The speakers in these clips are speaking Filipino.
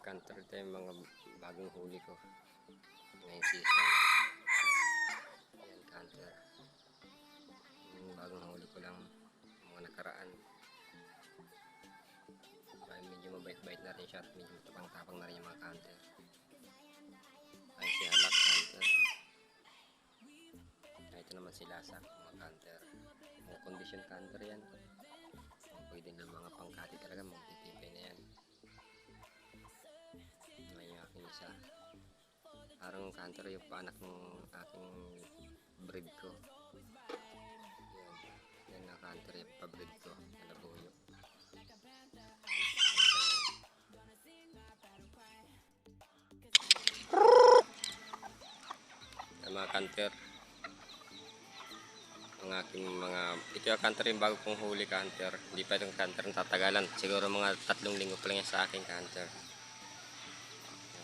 Canter, ito yung mga bagong huli ko ngayong season. Ayan, canter. Yung bagong huli ko lang mga nakaraan. Medyo mabait-bait na rin siya at medyo tapang-tapang na rin yung mga canter. Ay, si halak canter. Ito naman si lasak, mga canter. Mga condition canter yan. Pwede na mga pangkati talaga, magtitipay na yan. Isa. Parang canter yung paanak ng aking breed ko. Yan na canter yung pa-breed ko. Nalabuyo. Yan mga canter. Ang aking mga... Ito yung canter yung bago kong huli canter. Hindi pa itong canter na tatagalan. Siguro mga 3 linggo pa lang yan sa aking canter.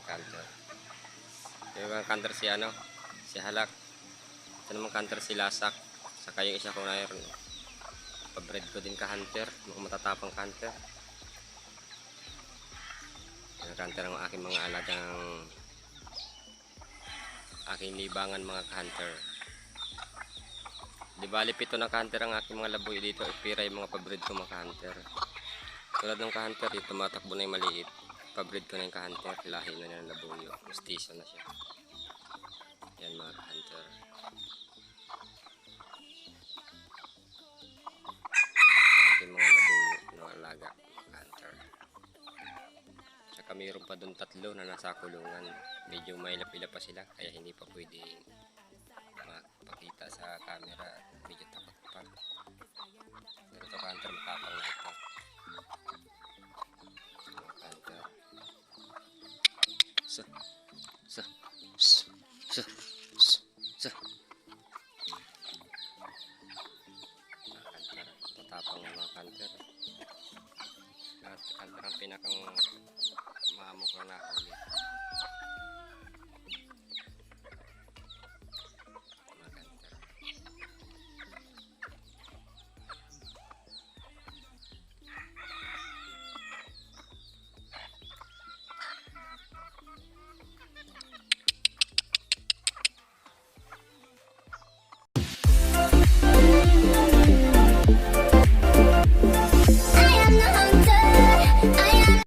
Canter. Yung canter si si halak. Ito naman canter si lasak. Saka yung isa ko na yun. Pa-breed ko din ka hunter, mga matatapang canter. Yung canter ang aking mga alagang aking libangan mga hunter. Di bali 7 na canter ang aking mga laboy dito. Ipira yung mga pa-breed ko mga hunter. Tulad ng ka-hunter, tumatakbo na yung maliit. Pa-breed ko na yung ka-hunter, lahi na ng labuyo, mestizo na siya. Yan mga ka-hunter. Aking mga labuyo na alaga, ka-hunter. Saka mayroon pa doon 3 na nasa kulungan. Medyo mailap-ilap pa sila, kaya hindi pa pwede makapakita sa camera. Medyo takot pa.